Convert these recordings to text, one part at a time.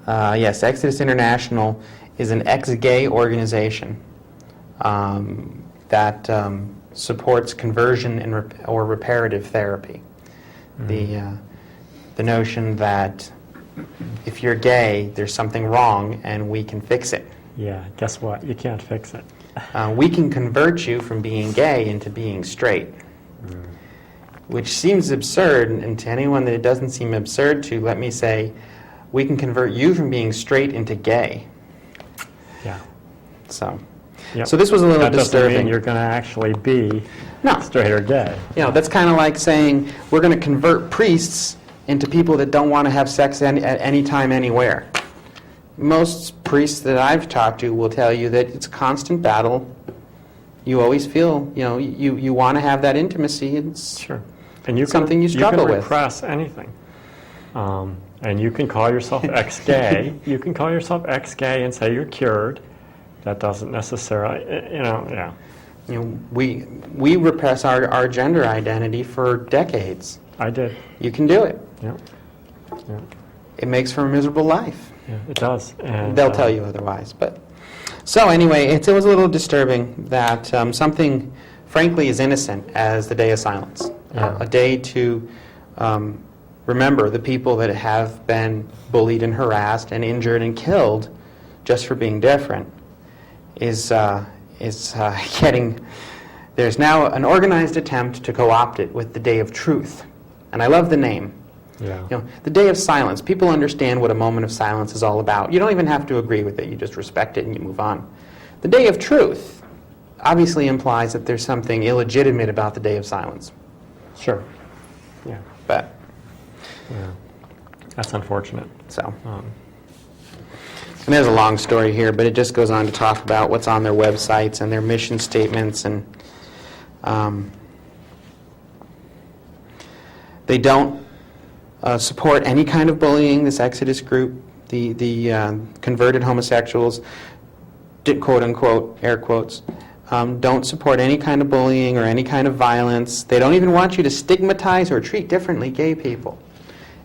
Yes, Exodus International is an ex-gay organization that supports conversion and or reparative therapy. The notion that if you're gay, there's something wrong and we can fix it. Yeah, guess what? You can't fix it. We can convert you from being gay into being straight, which seems absurd, and to anyone that it doesn't seem absurd to, let me say, we can convert you from being straight into gay. Yeah. So, Yep. so this was a little that doesn't disturbing. mean you're going to actually be No. straight or gay. You know, that's kind of like saying we're going to convert priests into people that don't want to have sex at any time, anywhere. Most priests that I've talked to will tell you that it's a constant battle. You always feel, you know, you want to have that intimacy. It's Sure. And you something you struggle can with. repress anything. And you can call yourself ex-gay. You can call yourself ex-gay and say you're cured. That doesn't necessarily, yeah. You know, we repress our gender identity for decades. I did. You can do it. Yeah. Yeah. It makes for a miserable life. Yeah, it does. And They'll tell you otherwise. But so anyway, it was a little disturbing that something, frankly, as innocent as the Day of Silence, a day to remember the people that have been bullied and harassed and injured and killed just for being different, is getting. There's now an organized attempt to co-opt it with the Day of Truth, and I love the name. Yeah. You know, the Day of Silence. People understand what a moment of silence is all about. You don't even have to agree with it. You just respect it and you move on. The Day of Truth obviously implies that there's something illegitimate about the Day of Silence. Sure. Yeah. But Yeah. That's unfortunate. so, and there's a long story here, but it just goes on to talk about what's on their websites and their mission statements, and they don't support any kind of bullying. This Exodus group, the converted homosexuals, quote unquote, air quotes, don't support any kind of bullying or any kind of violence. They don't even want you to stigmatize or treat differently gay people.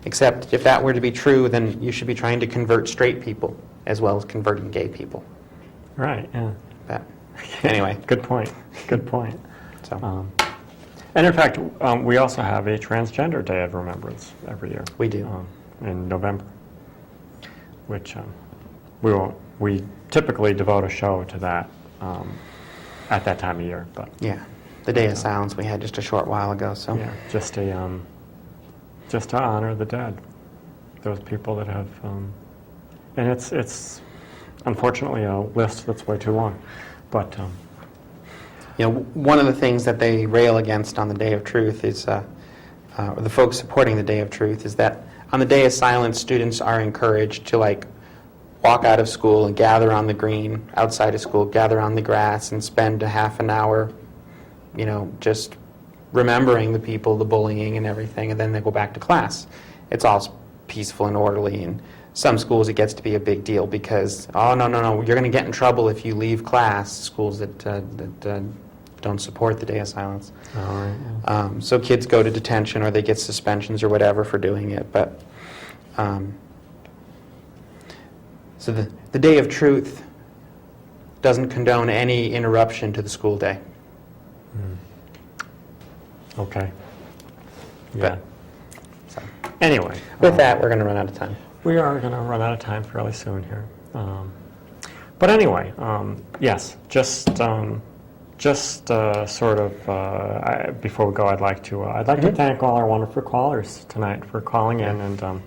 Except if that were to be true, then you should be trying to convert straight people as well as converting gay people. Right, yeah. But anyway, Good point. Good point. so And in fact, we also have a Transgender Day of Remembrance every year. we do. In November, which we typically devote a show to that at that time of year. But Yeah, the Day of Silence we had just a short while ago. So yeah, just to honor the dead, those people that have, and it's unfortunately a list that's way too long, but. you know, one of the things that they rail against on the Day of Truth is, or the folks supporting the Day of Truth, is that on the Day of Silence, students are encouraged to walk out of school and gather on the green outside of school, gather on the grass, and spend a half an hour, just remembering the people, the bullying and everything, and then they go back to class. It's all peaceful and orderly. In some schools, it gets to be a big deal because, oh, no, you're going to get in trouble if you leave class, schools that don't support the Day of Silence. All right, yeah. So kids go to detention or they get suspensions or whatever for doing it. But so the Day of Truth doesn't condone any interruption to the school day. Okay. But- Yeah. So Anyway. with that, we're going to run out of time. We are going to run out of time fairly soon here. But anyway, yes, just sort of, before we go, I'd like to thank all our wonderful callers tonight for calling in, and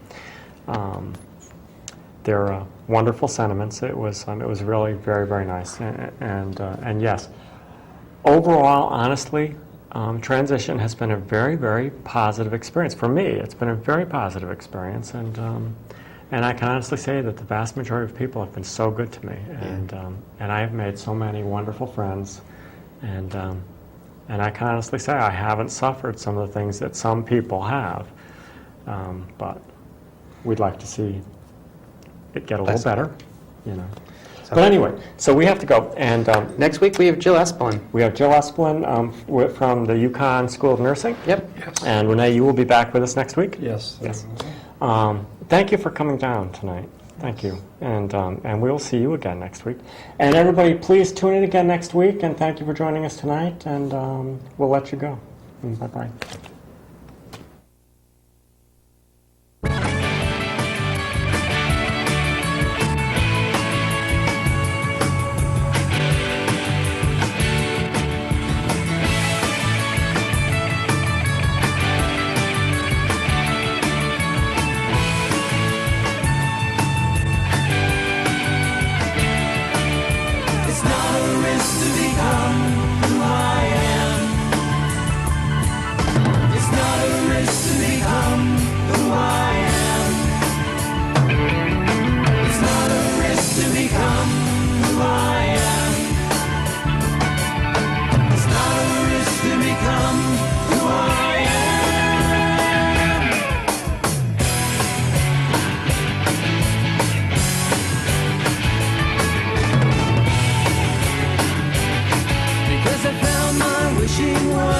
their wonderful sentiments. It was really very, very nice, and yes, overall, honestly, transition has been a very, very positive experience for me. It's been a very positive experience, and I can honestly say that the vast majority of people have been so good to me, and I have made so many wonderful friends, and I can honestly say I haven't suffered some of the things that some people have, but we'd like to see it get a little better, So But anyway, so we have to go, and next week we have Jill Espelin. we have Jill Espelin from the UConn School of Nursing. Yep. And Renee, you will be back with us next week? Yes. Yes. thank you for coming down tonight. Thank you. And we'll see you again next week. And everybody, please tune in again next week. And thank you for joining us tonight. And we'll let you go. Bye-bye. It's not a risk to become who I am. It's not a risk to become who I am. It's not a risk to become who I am. It's not a risk to become who I am. Because I found my wishing well.